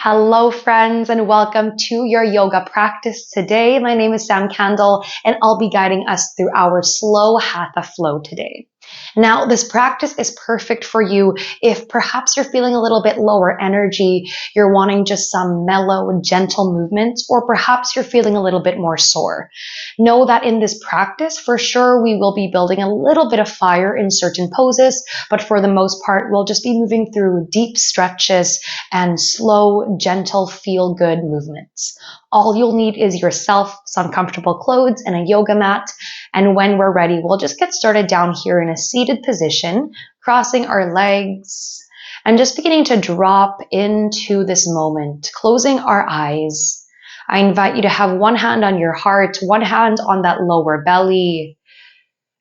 Hello friends and welcome to your yoga practice today. My name is Sam Candle and I'll be guiding us through our slow Hatha Flow today. Now this practice is perfect for you if perhaps you're feeling a little bit lower energy, you're wanting just some mellow, gentle movements, or perhaps you're feeling a little bit more sore. Know that in this practice, for sure, we will be building a little bit of fire in certain poses, but for the most part, we'll just be moving through deep stretches and slow, gentle, feel-good movements. All you'll need is yourself, some comfortable clothes, and a yoga mat. And when we're ready, we'll just get started down here in a seated position, crossing our legs, and just beginning to drop into this moment, closing our eyes. I invite you to have one hand on your heart, one hand on that lower belly,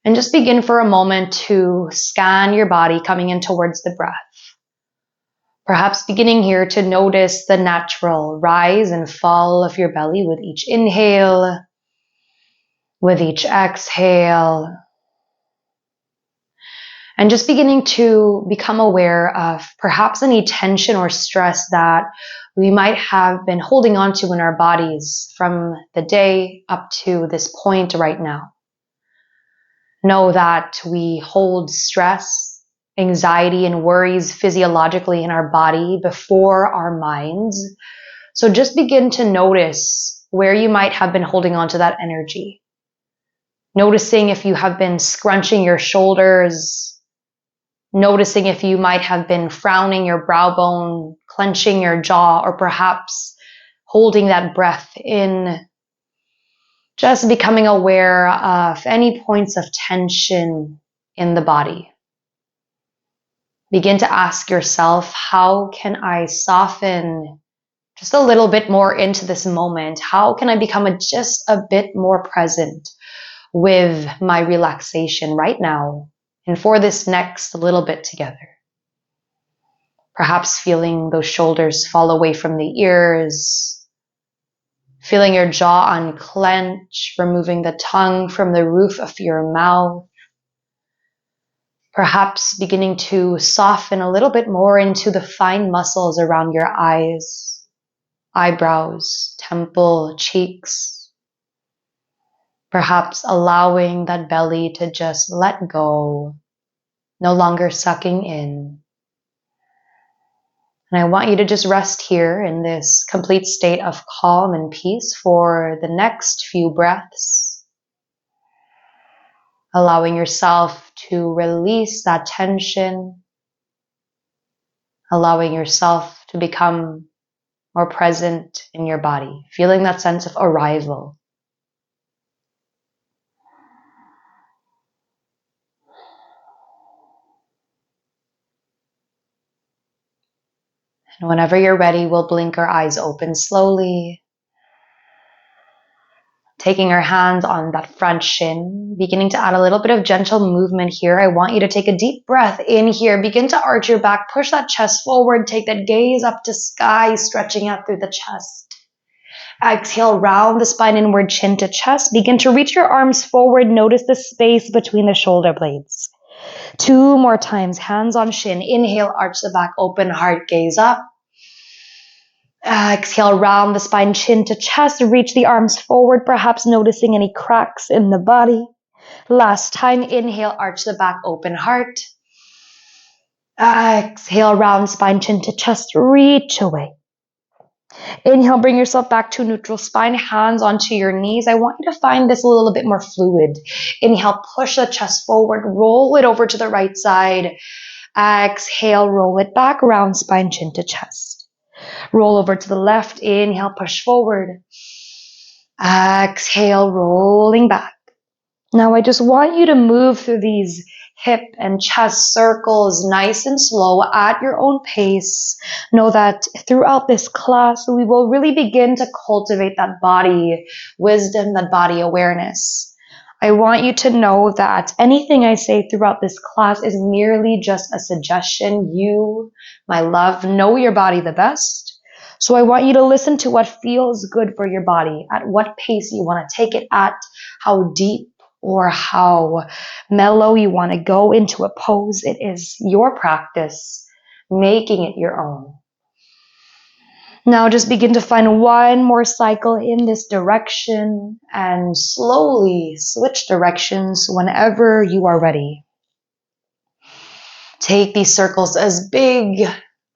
and just begin for a moment to scan your body coming in towards the breath. Perhaps beginning here to notice the natural rise and fall of your belly with each inhale, with each exhale, and just beginning to become aware of perhaps any tension or stress that we might have been holding on to in our bodies from the day up to this point right now. Know that we hold stress, anxiety, and worries physiologically in our body before our minds. So just begin to notice where you might have been holding on to that energy. Noticing if you have been scrunching your shoulders, noticing if you might have been frowning your brow bone, clenching your jaw, or perhaps holding that breath in. Just becoming aware of any points of tension in the body. Begin to ask yourself, how can I soften just a little bit more into this moment? How can I become just a bit more present with my relaxation right now and for this next little bit together? Perhaps feeling those shoulders fall away from the ears, feeling your jaw unclench, removing the tongue from the roof of your mouth. Perhaps beginning to soften a little bit more into the fine muscles around your eyes, eyebrows, temple, cheeks. Perhaps allowing that belly to just let go, no longer sucking in. And I want you to just rest here in this complete state of calm and peace for the next few breaths. Allowing yourself to release that tension. Allowing yourself to become more present in your body. Feeling that sense of arrival. And whenever you're ready, we'll blink our eyes open slowly. Taking our hands on that front shin, beginning to add a little bit of gentle movement here. I want you to take a deep breath in here. Begin to arch your back, push that chest forward, take that gaze up to sky, stretching out through the chest. Exhale, round the spine inward, chin to chest. Begin to reach your arms forward. Notice the space between the shoulder blades. 2 more times, hands on shin. Inhale, arch the back, open heart, gaze up. Exhale, round the spine, chin to chest, reach the arms forward, perhaps noticing any cracks in the body. Last time, inhale, arch the back, open heart. Exhale, round spine, chin to chest, reach away. Inhale, bring yourself back to neutral spine, hands onto your knees. I want you to find this a little bit more fluid. Inhale, push the chest forward, roll it over to the right side. Exhale, roll it back, round spine, chin to chest. Roll over to the left, inhale, push forward. Exhale, rolling back. Now I just want you to move through these hip and chest circles nice and slow at your own pace. Know that throughout this class, we will really begin to cultivate that body wisdom, that body awareness. I want you to know that anything I say throughout this class is merely just a suggestion. You, my love, know your body the best. So I want you to listen to what feels good for your body, at what pace you want to take it at, how deep or how mellow you want to go into a pose. It is your practice, making it your own. Now just begin to find one more cycle in this direction and slowly switch directions whenever you are ready. Take these circles as big,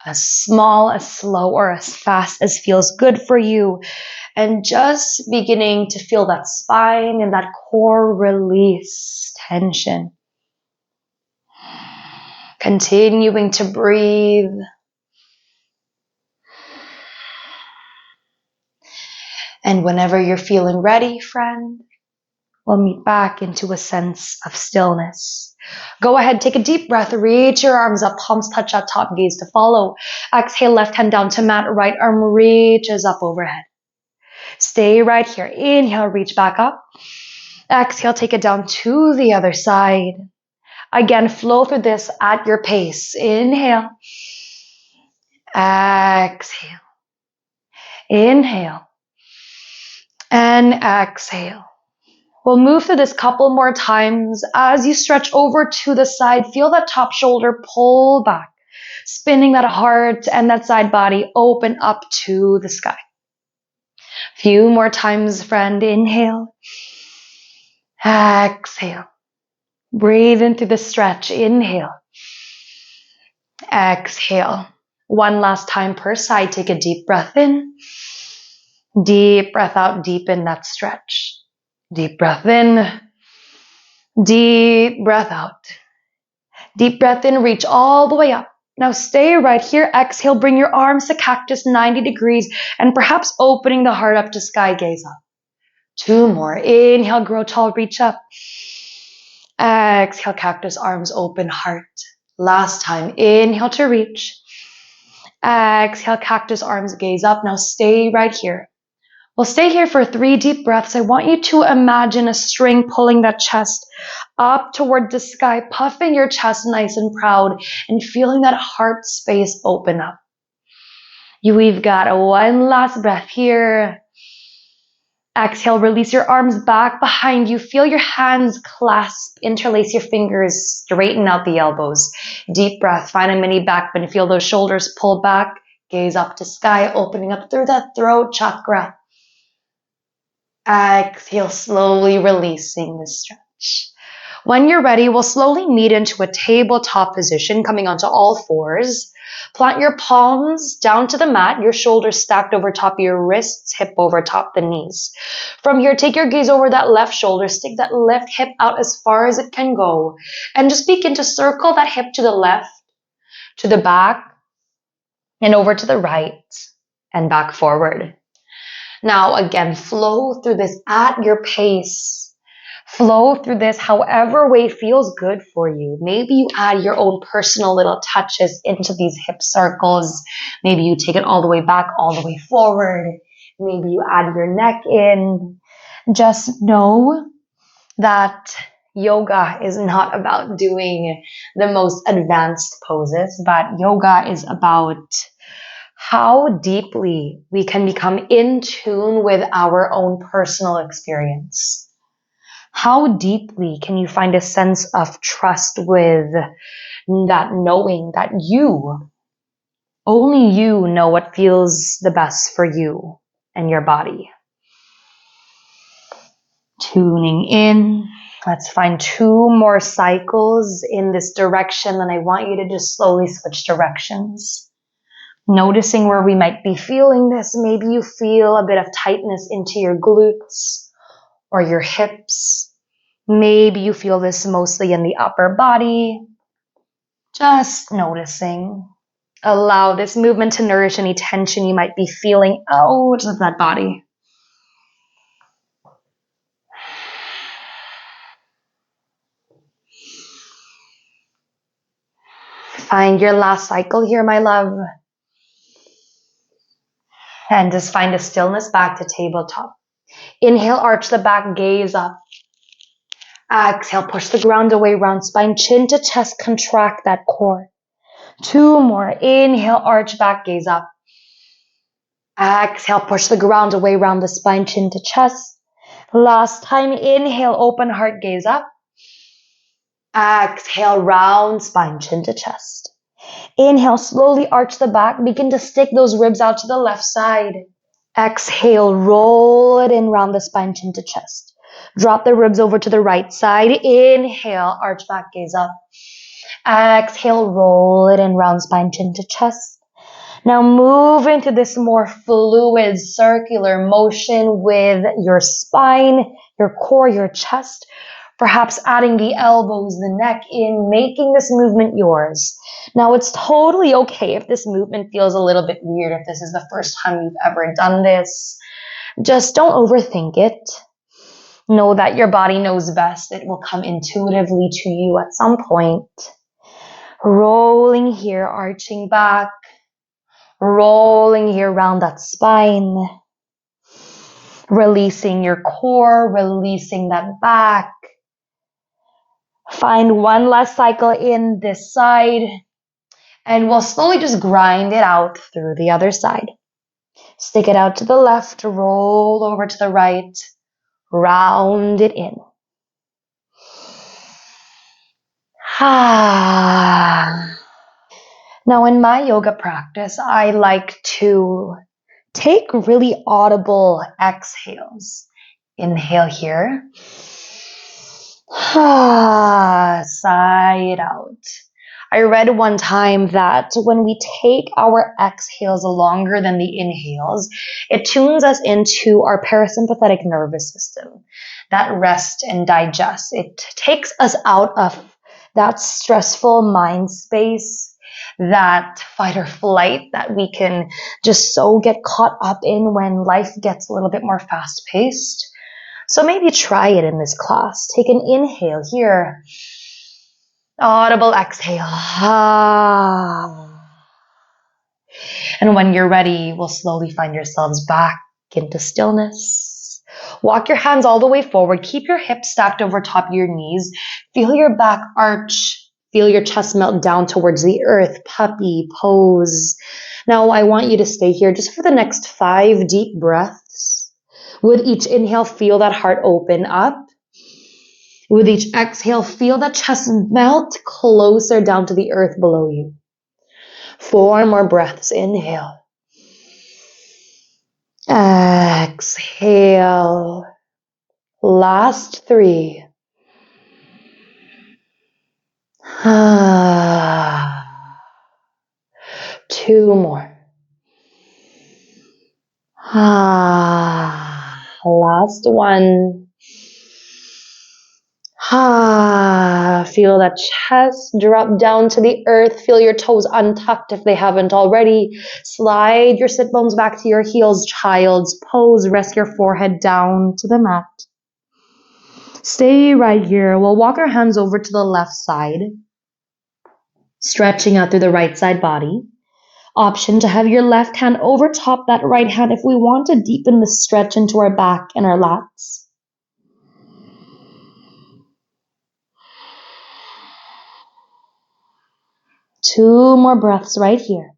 as small, as slow, or as fast as feels good for you. And just beginning to feel that spine and that core release tension. Continuing to breathe. And whenever you're feeling ready, friend, we'll meet back into a sense of stillness. Go ahead, take a deep breath, reach your arms up, palms touch up, top gaze to follow. Exhale, left hand down to mat, right arm reaches up overhead. Stay right here. Inhale, reach back up. Exhale, take it down to the other side. Again, flow through this at your pace. Inhale. Exhale. Inhale. And exhale. We'll move through this couple more times. As you stretch over to the side, feel that top shoulder pull back, spinning that heart and that side body open up to the sky. Few more times, friend. Inhale. Exhale. Breathe into the stretch. Inhale. Exhale. One last time per side. Take a deep breath in. Deep breath out. Deepen that stretch. Deep breath in. Deep breath out. Deep breath in. Reach all the way up. Now stay right here. Exhale. Bring your arms to cactus 90 degrees and perhaps opening the heart up to sky gaze up. Two more. Inhale. Grow tall. Reach up. Exhale. Cactus arms open heart. Last time. Inhale to reach. Exhale. Cactus arms gaze up. Now stay right here. We'll stay here for 3 deep breaths. I want you to imagine a string pulling that chest up toward the sky, puffing your chest nice and proud and feeling that heart space open up. We've got one last breath here. Exhale, release your arms back behind you. Feel your hands clasp, interlace your fingers, straighten out the elbows. Deep breath, find a mini back bend. Feel those shoulders pull back, gaze up to sky, opening up through that throat chakra. Exhale, slowly releasing the stretch. When you're ready, we'll slowly meet into a tabletop position, coming onto all fours. Plant your palms down to the mat, your shoulders stacked over top of your wrists, hip over top the knees. From here, take your gaze over that left shoulder, stick that left hip out as far as it can go, and just begin to circle that hip to the left, to the back, and over to the right, and back forward. Now, again, flow through this at your pace. Flow through this however way feels good for you. Maybe you add your own personal little touches into these hip circles. Maybe you take it all the way back, all the way forward. Maybe you add your neck in. Just know that yoga is not about doing the most advanced poses, but yoga is about how deeply we can become in tune with our own personal experience. How deeply can you find a sense of trust with that knowing that only you know what feels the best for you and your body. Tuning in. Let's find 2 more cycles in this direction, and I want you to just slowly switch directions. Noticing where we might be feeling this. Maybe you feel a bit of tightness into your glutes or your hips. Maybe you feel this mostly in the upper body. Just noticing. Allow this movement to nourish any tension you might be feeling out of that body. Find your last cycle here, my love. And just find a stillness back to tabletop. Inhale, arch the back, gaze up. Exhale, push the ground away, round spine, chin to chest, contract that core. 2 more. Inhale, arch back, gaze up. Exhale, push the ground away, round the spine, chin to chest. Last time, inhale, open heart, gaze up. Exhale, round spine, chin to chest. Inhale, slowly arch the back. Begin to stick those ribs out to the left side. Exhale, roll it in, round the spine, chin to chest. Drop the ribs over to the right side. Inhale, arch back, gaze up. Exhale, roll it in, round spine, chin to chest. Now move into this more fluid, circular motion with your spine, your core, your chest. Perhaps adding the elbows, the neck in, making this movement yours. Now, it's totally okay if this movement feels a little bit weird, if this is the first time you've ever done this. Just don't overthink it. Know that your body knows best. It will come intuitively to you at some point. Rolling here, arching back. Rolling here around that spine. Releasing your core, releasing that back. Find one last cycle in this side, and we'll slowly just grind it out through the other side. Stick it out to the left, roll over to the right, round it in. Now, in my yoga practice, I like to take really audible exhales. Inhale here. Sigh it out. I read one time that when we take our exhales longer than the inhales, it tunes us into our parasympathetic nervous system, that rest and digest. It takes us out of that stressful mind space, that fight or flight that we can just so get caught up in when life gets a little bit more fast-paced. So maybe try it in this class. Take an inhale here. Audible exhale. And when you're ready, we'll slowly find yourselves back into stillness. Walk your hands all the way forward. Keep your hips stacked over top of your knees. Feel your back arch. Feel your chest melt down towards the earth. Puppy pose. Now I want you to stay here just for the next 5 deep breaths. With each inhale, feel that heart open up. With each exhale, feel that chest melt closer down to the earth below you. 4 more breaths. Inhale. Exhale. Last 3. 2 more. Last 1. Feel that chest drop down to the earth. Feel your toes untucked if they haven't already. Slide your sit bones back to your heels. Child's pose. Rest your forehead down to the mat. Stay right here. We'll walk our hands over to the left side, stretching out through the right side body. Option to have your left hand over top that right hand if we want to deepen the stretch into our back and our lats. Two more breaths right here.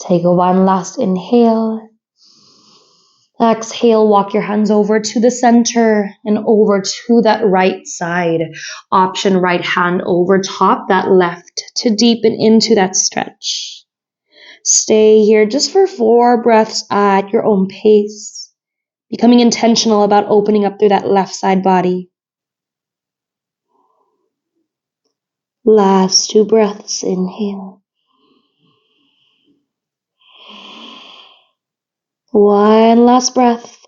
Take one last inhale. Exhale, walk your hands over to the center and over to that right side. Option right hand over top that left to deepen into that stretch. Stay here just for 4 breaths at your own pace, becoming intentional about opening up through that left side body. Last 2 breaths, inhale. One last breath.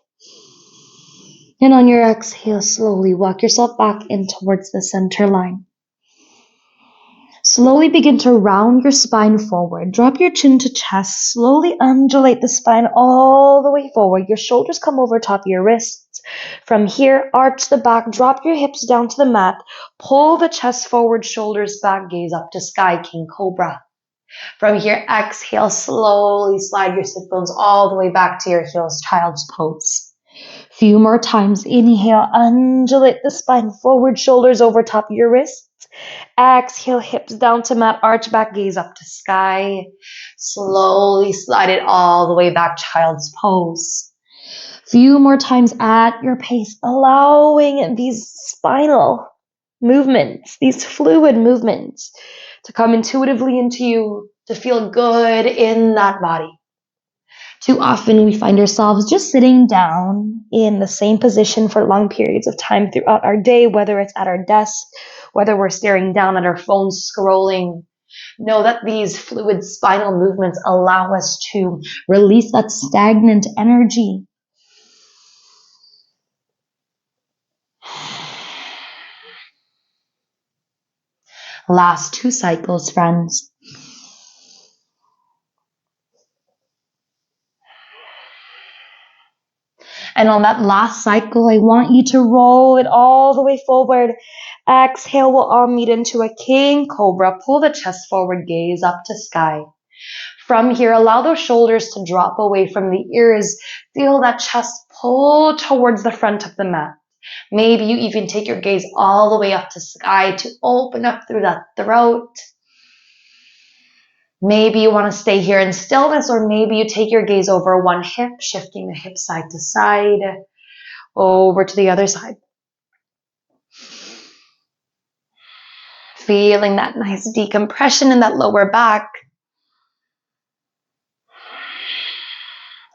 And on your exhale, slowly walk yourself back in towards the center line. Slowly begin to round your spine forward. Drop your chin to chest. Slowly undulate the spine all the way forward. Your shoulders come over top of your wrists. From here, arch the back. Drop your hips down to the mat. Pull the chest forward, shoulders back. Gaze up to sky, King Cobra. From here, exhale. Slowly slide your sit bones all the way back to your heels, Child's Pose. Few more times. Inhale, undulate the spine forward, shoulders over top of your wrists. Exhale, hips down to mat, arch back, gaze up to sky. Slowly slide it all the way back, Child's Pose. Few more times at your pace, allowing these spinal movements, these fluid movements to come intuitively into you, to feel good in that body. Too often we find ourselves just sitting down in the same position for long periods of time throughout our day, whether it's at our desk, whether we're staring down at our phones scrolling. Know that these fluid spinal movements allow us to release that stagnant energy. Last 2 cycles, friends. And on that last cycle, I want you to roll it all the way forward. Exhale, we'll all meet into a king cobra. Pull the chest forward, gaze up to sky. From here, allow those shoulders to drop away from the ears. Feel that chest pull towards the front of the mat. Maybe you even take your gaze all the way up to sky to open up through that throat. Maybe you want to stay here in stillness, or maybe you take your gaze over one hip, shifting the hip side to side, over to the other side. Feeling that nice decompression in that lower back.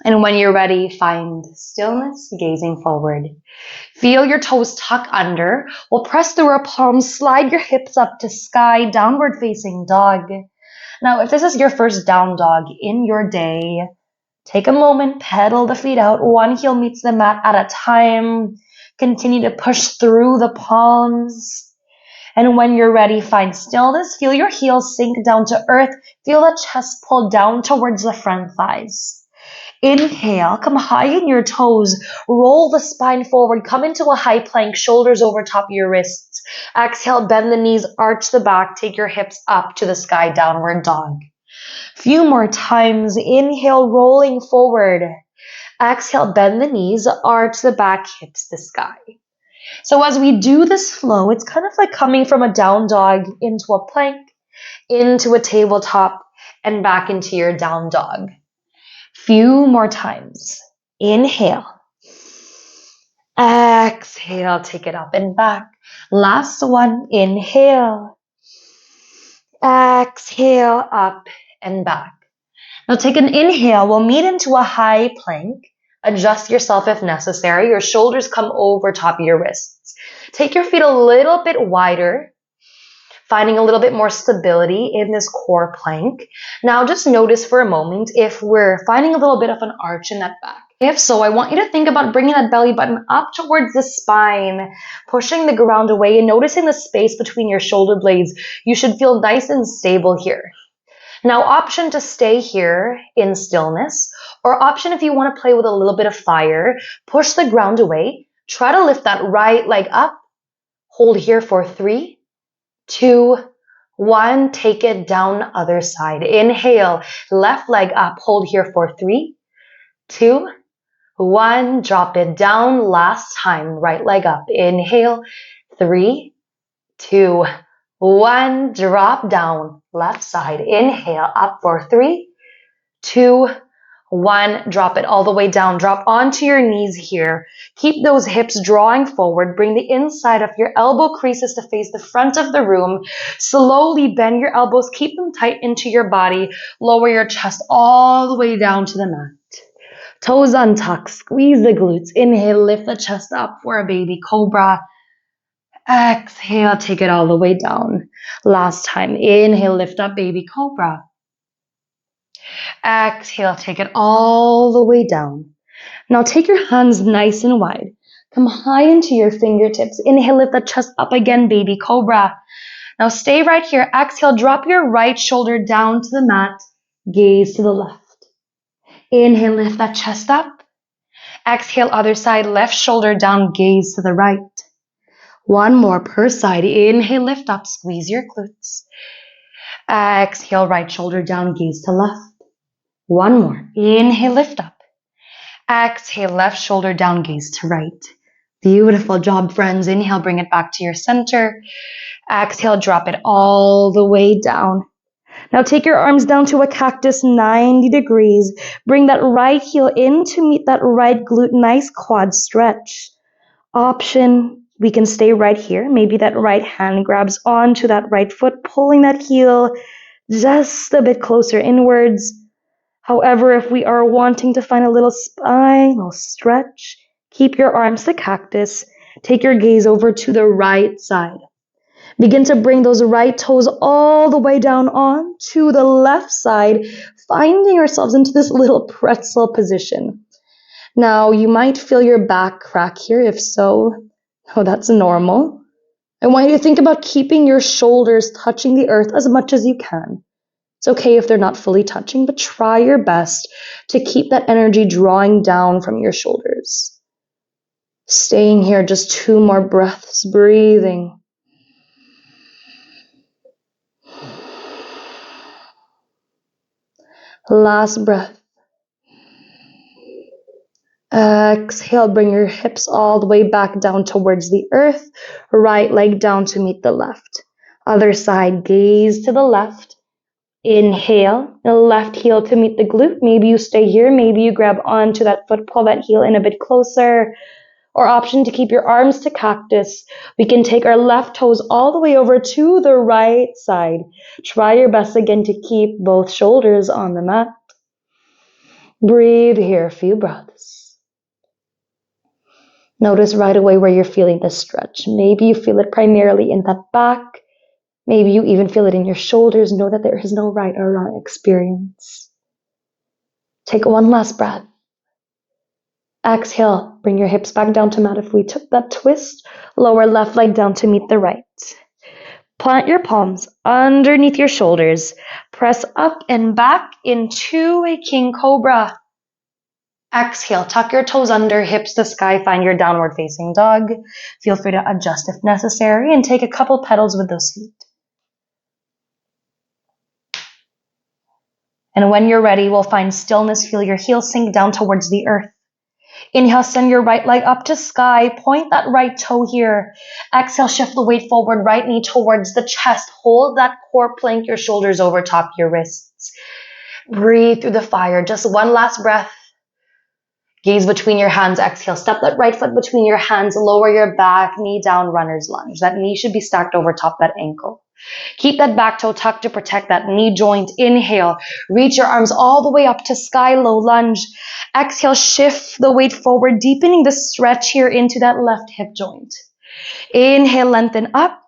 And when you're ready, find stillness, gazing forward. Feel your toes tuck under. We'll press through our palms, slide your hips up to sky, downward facing dog. Now, if this is your first down dog in your day, take a moment, pedal the feet out. One heel meets the mat at a time. Continue to push through the palms. And when you're ready, find stillness. Feel your heels sink down to earth. Feel the chest pull down towards the front thighs. Inhale, come high in your toes. Roll the spine forward. Come into a high plank, shoulders over top of your wrists. Exhale, bend the knees, arch the back. Take your hips up to the sky, downward dog. Few more times. Inhale, rolling forward. Exhale, bend the knees, arch the back, hips to sky. So as we do this flow, it's kind of like coming from a down dog into a plank, into a tabletop, and back into your down dog. Few more times. Inhale. Exhale, take it up and back. Last one. Inhale. Exhale, up and back. Now take an inhale. We'll meet into a high plank. Adjust yourself if necessary. Your shoulders come over top of your wrists. Take your feet a little bit wider, finding a little bit more stability in this core plank. Now just notice for a moment if we're finding a little bit of an arch in that back. If so, I want you to think about bringing that belly button up towards the spine, pushing the ground away and noticing the space between your shoulder blades. You should feel nice and stable here. Now, option to stay here in stillness, or option if you want to play with a little bit of fire, push the ground away. Try to lift that right leg up. Hold here for 3, 2, 1. Take it down other side. Inhale, left leg up. Hold here for 3, 2, 1. Drop it down. Last time, right leg up. Inhale, 3, 2, 1. Drop down. Left side. Inhale, up for 3, 2, 1. Drop it all the way down. Drop onto your knees here. Keep those hips drawing forward. Bring the inside of your elbow creases to face the front of the room. Slowly bend your elbows. Keep them tight into your body. Lower your chest all the way down to the mat. Toes untucked. Squeeze the glutes. Inhale, lift the chest up for a baby cobra. Exhale, take it all the way down. Last time. Inhale, lift up, baby cobra. Exhale, take it all the way down. Now take your hands nice and wide. Come high into your fingertips. Inhale, lift the chest up again, baby cobra. Now stay right here. Exhale, drop your right shoulder down to the mat. Gaze to the left. Inhale, lift that chest up. Exhale, other side, left shoulder down, gaze to the right. One more per side. Inhale, lift up, squeeze your glutes. Exhale, right shoulder down, gaze to left. One more. Inhale, lift up. Exhale, left shoulder down, gaze to right. Beautiful job, friends. Inhale, bring it back to your center. Exhale, drop it all the way down. Now take your arms down to a cactus 90 degrees. Bring that right heel in to meet that right glute. Nice quad stretch. Option, we can stay right here. Maybe that right hand grabs onto that right foot, pulling that heel just a bit closer inwards. However, if we are wanting to find a little spinal stretch, keep your arms to cactus. Take your gaze over to the right side. Begin to bring those right toes all the way down on to the left side, finding ourselves into this little pretzel position. Now, you might feel your back crack here. If so, oh, that's normal. I want you to think about keeping your shoulders touching the earth as much as you can. It's okay if they're not fully touching, but try your best to keep that energy drawing down from your shoulders. Staying here, just 2 more breaths, breathing. Last breath. Exhale, bring your hips all the way back down towards the earth. Right leg down to meet the left. Other side, gaze to the left. Inhale, the left heel to meet the glute. Maybe you stay here. Maybe you grab onto that foot, pull that heel in a bit closer. Or option to keep your arms to cactus. We can take our left toes all the way over to the right side. Try your best again to keep both shoulders on the mat. Breathe here, a few breaths. Notice right away where you're feeling the stretch. Maybe you feel it primarily in that back. Maybe you even feel it in your shoulders. Know that there is no right or wrong experience. Take one last breath. Exhale, bring your hips back down to mat. If we took that twist, lower left leg down to meet the right. Plant your palms underneath your shoulders. Press up and back into a king cobra. Exhale, tuck your toes under, hips to sky, find your downward facing dog. Feel free to adjust if necessary and take a couple petals with those feet. And when you're ready, we'll find stillness. Feel your heels sink down towards the earth. Inhale, send your right leg up to sky. Point that right toe here. Exhale, shift the weight forward, right knee towards the chest. Hold that core plank, your shoulders over top your wrists. Breathe through the fire. Just one last breath. Gaze between your hands. Exhale, step that right foot between your hands. Lower your back, knee down, runner's lunge. That knee should be stacked over top that ankle. Keep that back toe tucked to protect that knee joint. Inhale, reach your arms all the way up to sky, low lunge. Exhale, shift the weight forward, deepening the stretch here into that left hip joint. Inhale, lengthen up.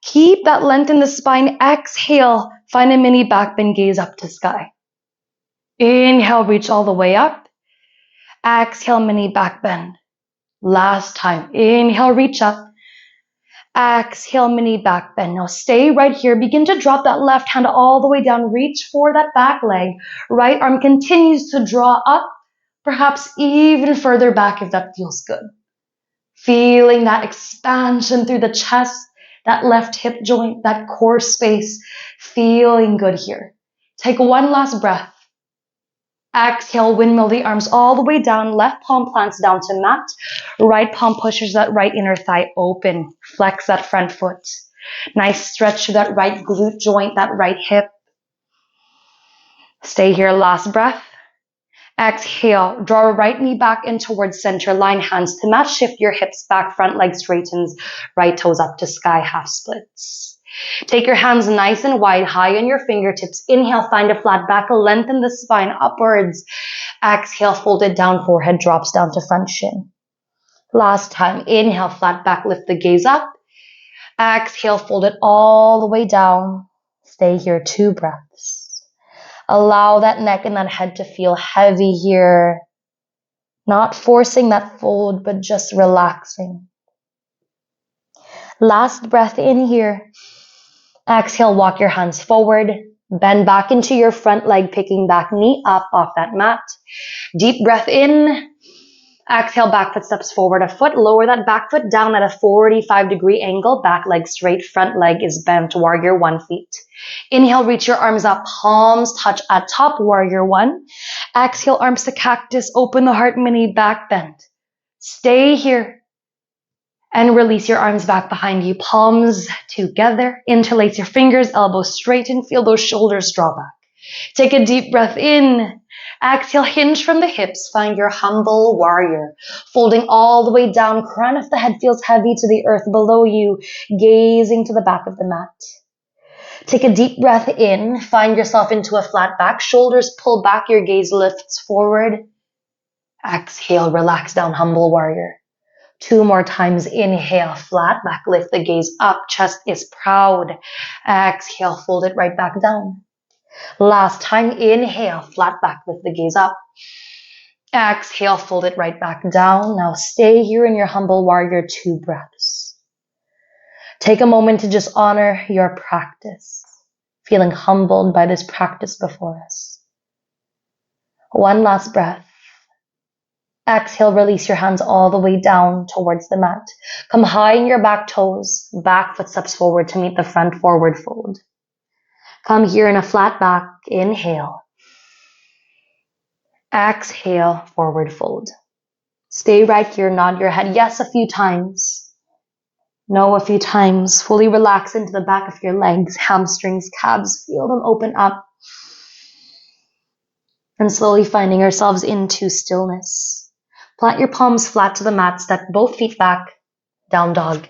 Keep that length in the spine. Exhale, find a mini back bend, gaze up to sky. Inhale, reach all the way up. Exhale, mini back bend. Last time. Inhale, reach up. Exhale, mini back bend. Now stay right here. Begin to drop that left hand all the way down. Reach for that back leg. Right arm continues to draw up, perhaps even further back if that feels good. Feeling that expansion through the chest, that left hip joint, that core space. Feeling good here. Take one last breath. Exhale, windmill the arms all the way down. Left palm plants down to mat. Right palm pushes that right inner thigh open. Flex that front foot. Nice stretch to that right glute joint, that right hip. Stay here, last breath. Exhale, draw right knee back in towards center line, hands to mat. Shift your hips back, front leg straightens, right toes up to sky, half splits. Take your hands nice and wide, high on your fingertips. Inhale, find a flat back, lengthen the spine upwards. Exhale, fold it down, forehead drops down to front shin. Last time, inhale, flat back, lift the gaze up. Exhale, fold it all the way down. Stay here, 2 breaths. Allow that neck and that head to feel heavy here. Not forcing that fold, but just relaxing. Last breath in here. Exhale, walk your hands forward. Bend back into your front leg, picking back knee up off that mat. Deep breath in. Exhale, back foot steps forward a foot. Lower that back foot down at a 45-degree angle. Back leg straight, front leg is bent, warrior 1 feet. Inhale, reach your arms up, palms touch at top, warrior 1. Exhale, arms to cactus, open the heart, mini back bend. Stay here. And release your arms back behind you, palms together. Interlace your fingers, elbows straighten. Feel those shoulders draw back. Take a deep breath in. Exhale, hinge from the hips. Find your humble warrior. Folding all the way down. Crown of the head feels heavy to the earth below you. Gazing to the back of the mat. Take a deep breath in. Find yourself into a flat back. Shoulders pull back. Your gaze lifts forward. Exhale, relax down, humble warrior. 2 more times. Inhale, flat back, lift the gaze up, chest is proud. Exhale, fold it right back down. Last time. Inhale, flat back, lift the gaze up. Exhale, fold it right back down. Now stay here in your humble warrior, 2 breaths. Take a moment to just honor your practice, feeling humbled by this practice before us. 1 last breath. Exhale, release your hands all the way down towards the mat. Come high in your back toes, back foot steps forward to meet the front forward fold. Come here in a flat back. Inhale. Exhale, forward fold. Stay right here, nod your head yes a few times. No a few times. Fully relax into the back of your legs, hamstrings, calves. Feel them open up. And slowly finding ourselves into stillness. Plant your palms flat to the mat, step both feet back, down dog.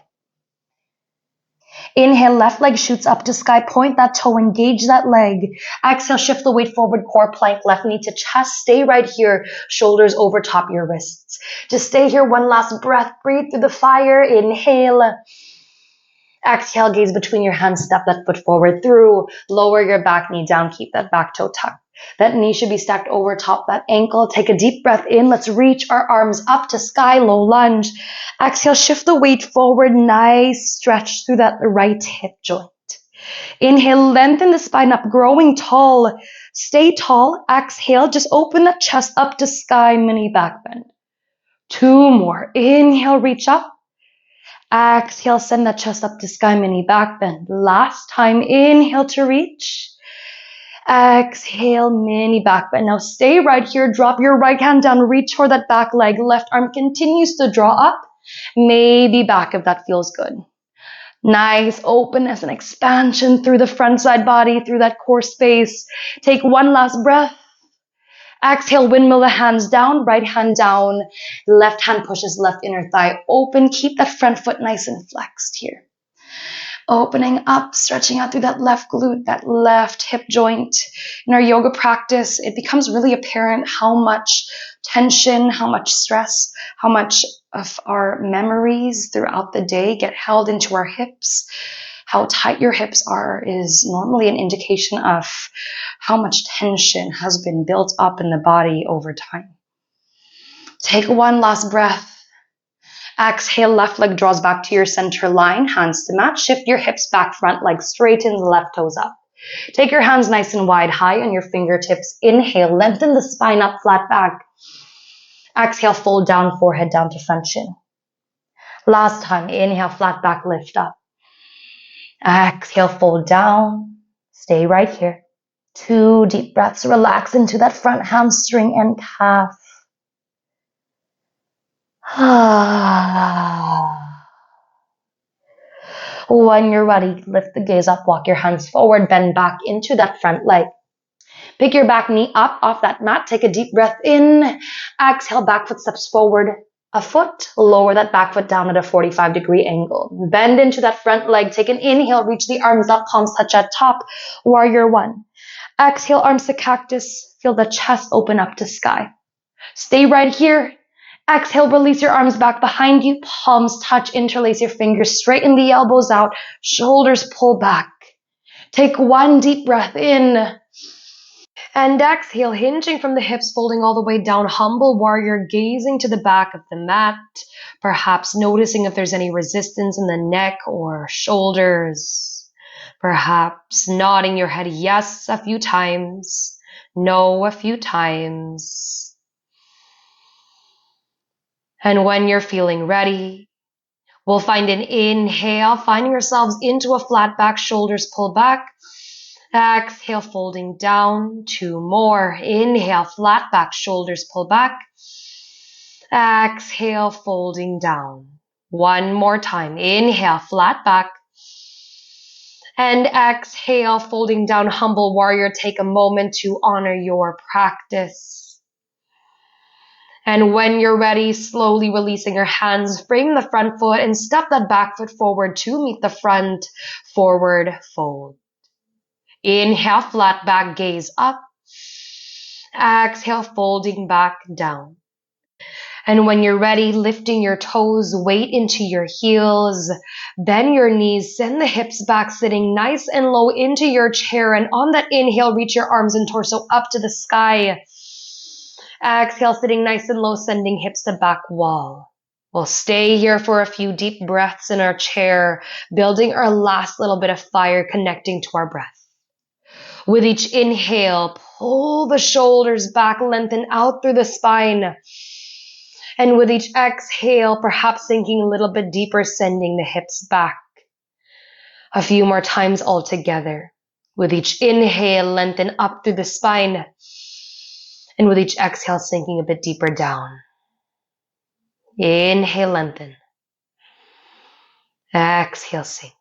Inhale, left leg shoots up to sky, point that toe, engage that leg. Exhale, shift the weight forward, core plank, left knee to chest. Stay right here, shoulders over top your wrists. Just stay here, 1 last breath, breathe through the fire. Inhale. Exhale, gaze between your hands, step that foot forward through, lower your back knee down, keep that back toe tucked. That knee should be stacked over top that ankle. Take a deep breath in. Let's reach our arms up to sky, low lunge. Exhale, shift the weight forward. Nice stretch through that right hip joint. Inhale, lengthen the spine up, growing tall. Stay tall. Exhale, just open the chest up to sky, mini back bend. 2 more. Inhale, reach up. Exhale, send that chest up to sky, mini back bend. Last time. Inhale to reach. Exhale, mini back bend. Now stay right here. Drop your right hand down. Reach for that back leg. Left arm continues to draw up. Maybe back if that feels good. Nice openness and expansion through the front side body, through that core space. Take 1 last breath. Exhale, windmill the hands down, right hand down. Left hand pushes left inner thigh open. Keep that front foot nice and flexed here. Opening up, stretching out through that left glute, that left hip joint. In our yoga practice, it becomes really apparent how much tension, how much stress, how much of our memories throughout the day get held into our hips. How tight your hips are is normally an indication of how much tension has been built up in the body over time. Take 1 last breath. Exhale, left leg draws back to your center line, hands to mat. Shift your hips back, front leg straightens, left toes up. Take your hands nice and wide, high on your fingertips. Inhale, lengthen the spine up, flat back. Exhale, fold down, forehead down to front shin. Last time. Inhale, flat back, lift up. Exhale, fold down. Stay right here. 2 deep breaths. Relax into that front hamstring and calf. When you're ready, lift the gaze up, walk your hands forward, bend back into that front leg. Pick your back knee up off that mat. Take a deep breath in. Exhale, back foot steps forward a foot. Lower that back foot down at a 45-degree angle. Bend into that front leg. Take an inhale, reach the arms up, palms touch at top. Warrior 1. Exhale, arms to cactus. Feel the chest open up to sky. Stay right here. Exhale, release your arms back behind you. Palms touch, interlace your fingers, straighten the elbows out. Shoulders pull back. Take 1 deep breath in. And exhale, hinging from the hips, folding all the way down. Humble warrior, gazing to the back of the mat. Perhaps noticing if there's any resistance in the neck or shoulders. Perhaps nodding your head yes a few times. No a few times. And when you're feeling ready, we'll find an inhale, finding yourselves into a flat back, shoulders pull back. Exhale, folding down. 2 more. Inhale, flat back, shoulders pull back. Exhale, folding down. One more time. Inhale, flat back. And exhale, folding down, humble warrior. Take a moment to honor your practice. And when you're ready, slowly releasing your hands, bring the front foot and step that back foot forward to meet the front, forward fold. Inhale, flat back, gaze up. Exhale, folding back down. And when you're ready, lifting your toes, weight into your heels, bend your knees, send the hips back, sitting nice and low into your chair. And on that inhale, reach your arms and torso up to the sky. Exhale, sitting nice and low, sending hips to back wall. We'll stay here for a few deep breaths in our chair, building our last little bit of fire, connecting to our breath. With each inhale, pull the shoulders back, lengthen out through the spine. And with each exhale, perhaps sinking a little bit deeper, sending the hips back. A few more times all together. With each inhale, lengthen up through the spine. And with each exhale, sinking a bit deeper down. Inhale, lengthen. Exhale, sink.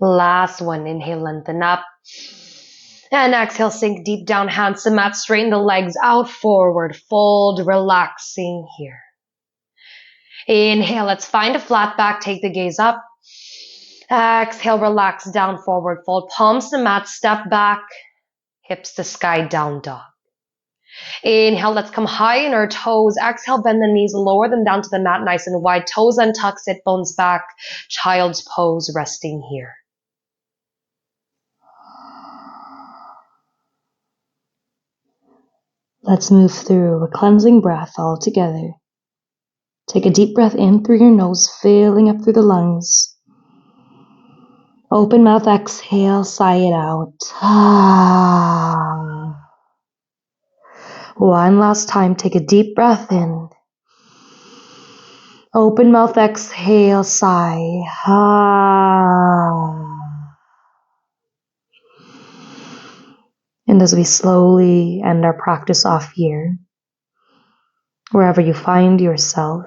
Last one. Inhale, lengthen up. And exhale, sink deep down, hands to mat, straighten the legs out, forward, fold, relaxing here. Inhale, let's find a flat back, take the gaze up. Exhale, relax, down, forward, fold, palms to mat, step back, hips to sky, down dog. Inhale, let's come high in our toes. Exhale, bend the knees, lower them down to the mat, nice and wide, toes untucked, sit bones back, child's pose, resting here. Let's move through a cleansing breath all together. Take a deep breath in through your nose, filling up through the lungs. Open mouth, exhale, sigh it out. One last time, take a deep breath in. Open mouth, exhale, sigh. And as we slowly end our practice off here, wherever you find yourself,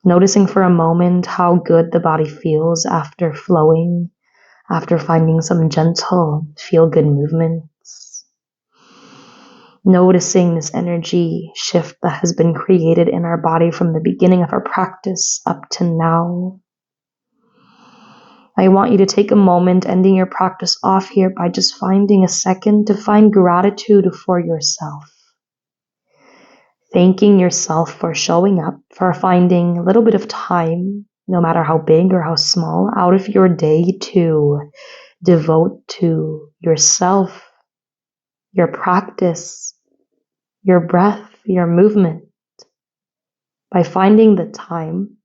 noticing for a moment how good the body feels after flowing, after finding some gentle, feel-good movements. Noticing this energy shift that has been created in our body from the beginning of our practice up to now. I want you to take a moment ending your practice off here by just finding a second to find gratitude for yourself. Thanking yourself for showing up, for finding a little bit of time, no matter how big or how small, out of your day to devote to yourself, your practice, your breath, your movement. By finding the time,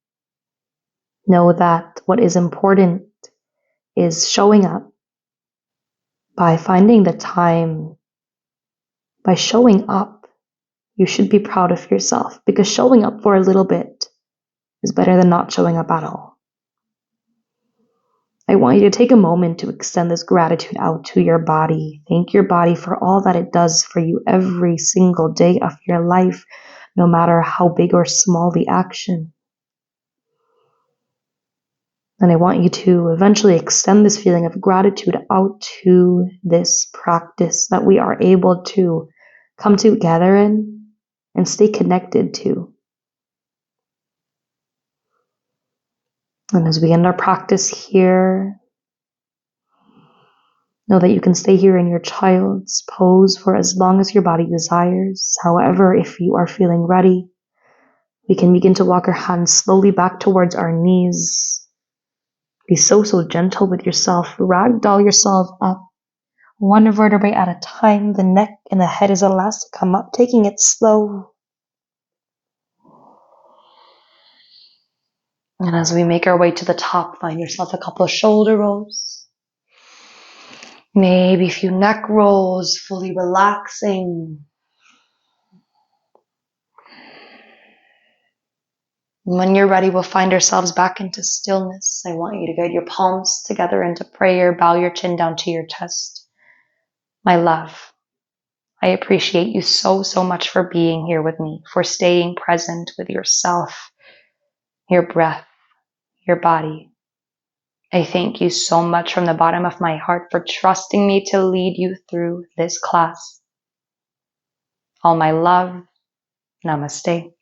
know that what is important is showing up. By finding the time, by showing up, you should be proud of yourself, because showing up for a little bit is better than not showing up at all. I want you to take a moment to extend this gratitude out to your body. Thank your body for all that it does for you every single day of your life, no matter how big or small the action. And I want you to eventually extend this feeling of gratitude out to this practice that we are able to come together in and stay connected to. And as we end our practice here, know that you can stay here in your child's pose for as long as your body desires. However, if you are feeling ready, we can begin to walk our hands slowly back towards our knees. Be so gentle with yourself. Ragdoll yourself up, one vertebrae at a time. The neck and the head is allowed to come up, taking it slow. And as we make our way to the top, find yourself a couple of shoulder rolls. Maybe a few neck rolls, fully relaxing. When you're ready, we'll find ourselves back into stillness. I want you to guide your palms together into prayer. Bow your chin down to your chest. My love, I appreciate you so, so much for being here with me, for staying present with yourself, your breath, your body. I thank you so much from the bottom of my heart for trusting me to lead you through this class. All my love. Namaste.